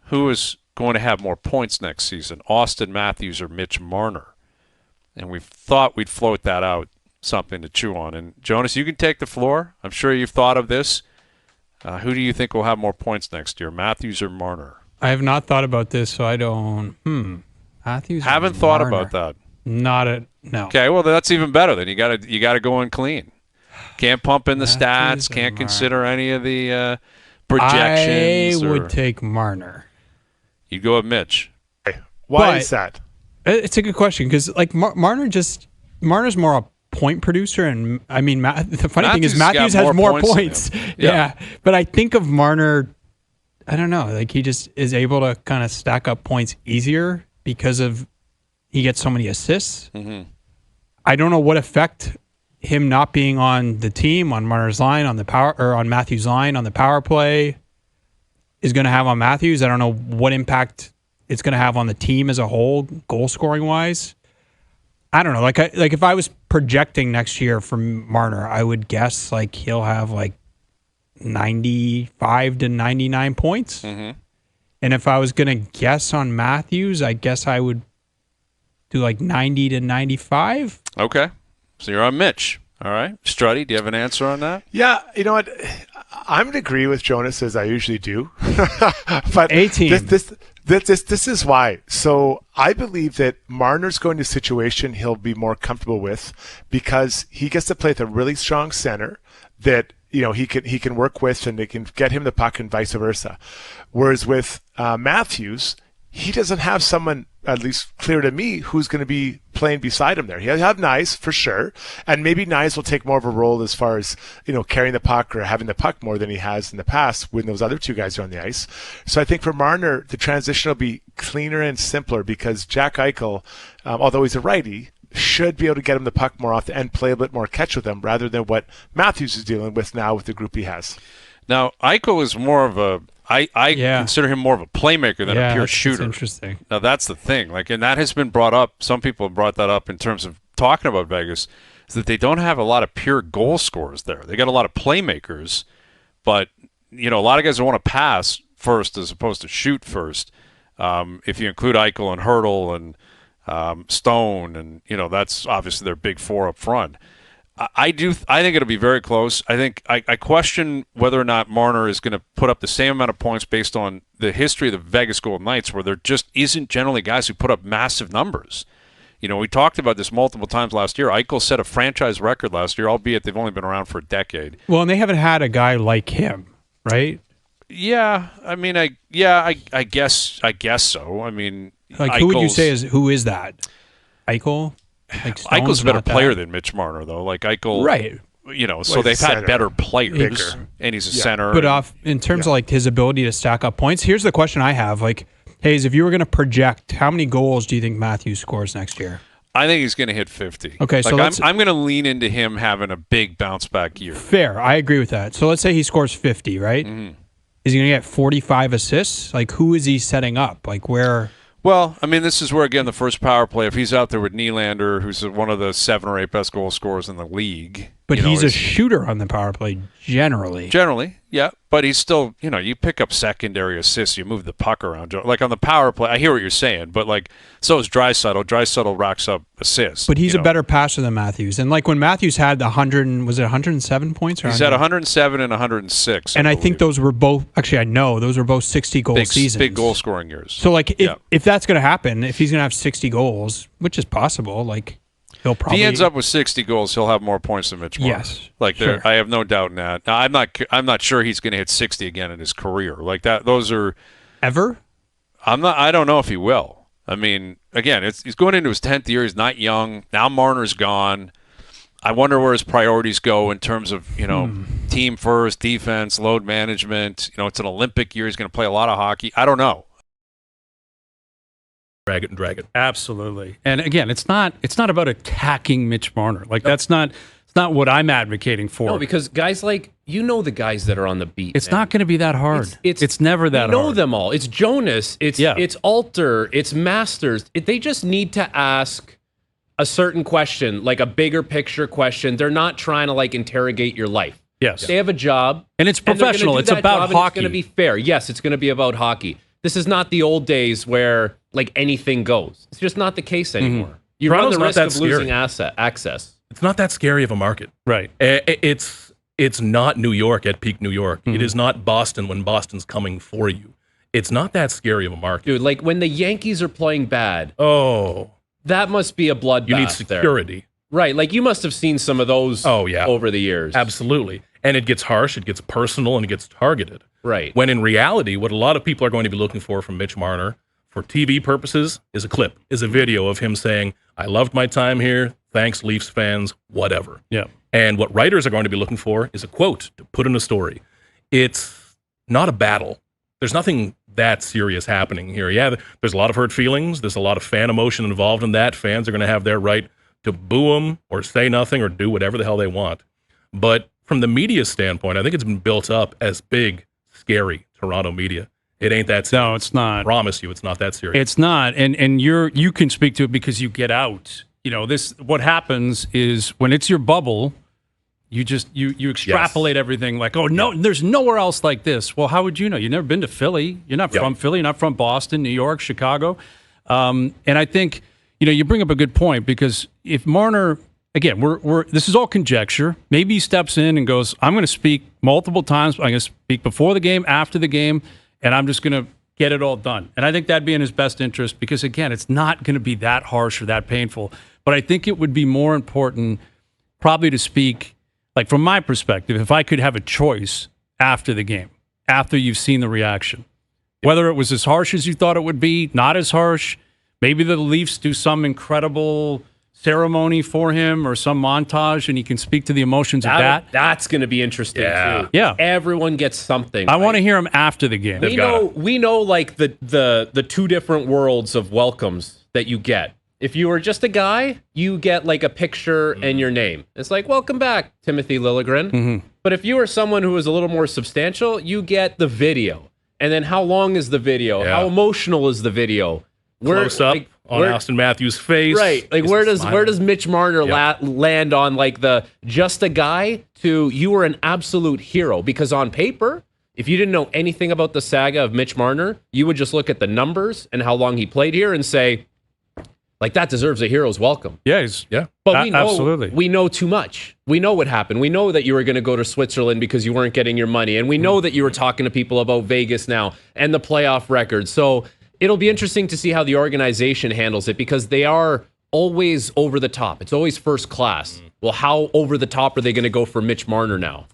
who is going to have more points next season, Austin Matthews or Mitch Marner? And we thought we'd float that out, something to chew on. And Jonas, you can take the floor. I'm sure you've thought of this. Who do you think will have more points next year, Matthews or Marner? I have not thought about this, so I don't. Matthews. Haven't thought about that. No. Okay, well that's even better. Then you gotta go in clean. Can't pump in the Matthews stats. Can't Marner. consider any of the projections. I would take Marner. You'd go with Mitch. Why is that? It's a good question because like Marner's more a point producer, and I mean the funny thing is Matthews has more points. Yeah, but I think of Marner. I don't know. Like he just is able to kind of stack up points easier because of he gets so many assists. Mm-hmm. I don't know what effect him not being on the team, on Marner's line, on the power, or on Matthews' line, on the power play is going to have on Matthews. I don't know what impact it's going to have on the team as a whole, goal scoring wise. I don't know. Like if I was projecting next year for Marner, I would guess like he'll have like 95 to 99 points. Mm-hmm. And if I was going to guess on Matthews, I guess I would do like 90 to 95. Okay. So you're on Mitch. All right. Strutty, do you have an answer on that? Yeah, you know what? I'm going to agree with Jonas as I usually do. But 18. This is why. So I believe that Marner's going to a situation he'll be more comfortable with because he gets to play with a really strong center that he can work with and they can get him the puck and vice versa. Whereas with Matthews, he doesn't have someone, at least clear to me, who's going to be playing beside him there. He'll have Nyes for sure, and maybe Nyes will take more of a role as far as carrying the puck or having the puck more than he has in the past when those other two guys are on the ice. So I think for Marner, the transition will be cleaner and simpler because Jack Eichel, although he's a righty, should be able to get him the puck more often and play a bit more catch with him rather than what Matthews is dealing with now with the group he has. Now, Eichel is more of a I consider him more of a playmaker than a pure shooter. That's interesting. Now that's the thing. And that has been brought up. Some people have brought that up in terms of talking about Vegas, is that they don't have a lot of pure goal scorers there. They got a lot of playmakers, but a lot of guys want to pass first as opposed to shoot first. If you include Eichel and Hurdle and Stone, and that's obviously their big four up front. I think it'll be very close. I think I question whether or not Marner is going to put up the same amount of points based on the history of the Vegas Golden Knights, where there just isn't generally guys who put up massive numbers. We talked about this multiple times last year. Eichel set a franchise record last year, albeit they've only been around for a decade. Well, and they haven't had a guy like him, right? Yeah, I mean, I guess so. I mean, like who would you say who is that? Eichel? Like Eichel's a better player than Mitch Marner, though. Like Eichel, right? So they've had better players, and he's a center. But in terms of like his ability to stack up points, here's the question I have: like, Hayes, if you were going to project, how many goals do you think Matthews scores next year? I think he's going to hit 50. Okay, so I'm going to lean into him having a big bounce back year. Fair, I agree with that. So let's say he scores 50, right? Mm-hmm. Is he going to get 45 assists? Like, who is he setting up? Like, where? Well, I mean, this is where, again, the first power play, if he's out there with Nylander, who's one of the 7 or 8 best goal scorers in the league. But he's a shooter on the power play, generally. Generally, yeah. But he's still, you pick up secondary assists, you move the puck around. Like on the power play, I hear what you're saying, but so is Draisaitl. Draisaitl racks up assists. But he's a better passer than Matthews. And when Matthews had 107 points? He's had 107 and 106. And I think those were both, actually, I know, those were both 60-goal seasons. Big goal scoring years. So, if that's going to happen, if he's going to have 60 goals, which is possible, he'll probably, if he ends up with 60 goals, he'll have more points than Mitch Marner. Yes, sure. I have no doubt in that. Now, I'm not sure he's going to hit 60 again in his career. Like that, those are ever. I don't know if he will. I mean, again, he's going into his 10th year. He's not young. Now Marner's gone. I wonder where his priorities go in terms of team first, defense, load management. It's an Olympic year. He's going to play a lot of hockey. I don't know. Drag it. Absolutely. And again, it's not about attacking Mitch Marner. That's not what I'm advocating for. No, because guys the guys that are on the beat. It's not going to be that hard. It's never that hard. You know them all. It's Jonas. It's Alter. It's Masters. They just need to ask a certain question, like a bigger picture question. They're not trying to interrogate your life. Yes. They have a job. And it's professional. It's about hockey. It's going to be fair. Yes, it's going to be about hockey. This is not the old days where like anything goes. It's just not the case anymore. You Toronto's run the not risk that of losing scary. access. It's not that scary of a market. Right. It's not New York at peak New York. It is not Boston when Boston's coming for you. It's not that scary of a market. Dude, like when the Yankees are playing bad, Oh, that must be a bloodbath. you need there. security. Right. Like you must have seen some of those over the years. Absolutely. And it gets harsh, it gets personal, and it gets targeted. Right. When in reality, what a lot of people are going to be looking for from Mitch Marner for TV purposes is a clip, is a video of him saying, I loved my time here. Thanks, Leafs fans, whatever. Yeah. And what writers are going to be looking for is a quote to put in a story. It's not a battle. There's nothing that serious happening here. Yeah, there's a lot of hurt feelings. There's a lot of fan emotion involved in that. Fans are going to have their right to boo him or say nothing or do whatever the hell they want. But from the media standpoint, I think it's been built up as big, scary Toronto media. It ain't that serious. No, it's not. I promise you, it's not that serious. It's not, and you can speak to it because you get out. You know, this what happens is when it's your bubble, you just you extrapolate everything like, oh no, there's nowhere else like this. Well, how would you know? You've never been to Philly. You're not from Philly. You're not from Boston, New York, Chicago. And I think you bring up a good point because if Marner, again, we're this is all conjecture. Maybe he steps in and goes, I'm going to speak multiple times. I'm going to speak before the game, after the game, and I'm just going to get it all done. And I think that'd be in his best interest because, again, it's not going to be that harsh or that painful. But I think it would be more important probably to speak, like from my perspective, if I could have a choice after the game, after you've seen the reaction, whether it was as harsh as you thought it would be, not as harsh, maybe the Leafs do some incredible ceremony for him or some montage and he can speak to the emotions of that. That's going to be interesting too. Yeah. Everyone gets something. I want to hear him after the game. We know like the two different worlds of welcomes that you get. If you were just a guy, you get like a picture and your name. It's like, welcome back, Timothy Liljegren. But if you are someone who is a little more substantial, you get the video. And then how long is the video? Yeah. How emotional is the video? Close up on Austin Matthews' face. Right. Like where does Mitch Marner land on like the just a guy to you were an absolute hero? Because on paper, if you didn't know anything about the saga of Mitch Marner, you would just look at the numbers and how long he played here and say, like that deserves a hero's welcome. Yeah. But we know, absolutely. We know too much. We know what happened. We know that you were going to go to Switzerland because you weren't getting your money. And we know that you were talking to people about Vegas now and the playoff record. So it'll be interesting to see how the organization handles it because they are always over the top. It's always first class. Well, how over the top are they going to go for Mitch Marner now?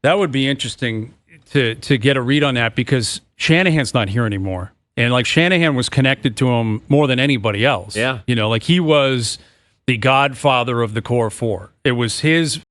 That would be interesting to get a read on that because Shanahan's not here anymore. And like Shanahan was connected to him more than anybody else. Yeah. Like he was the godfather of the core four. It was his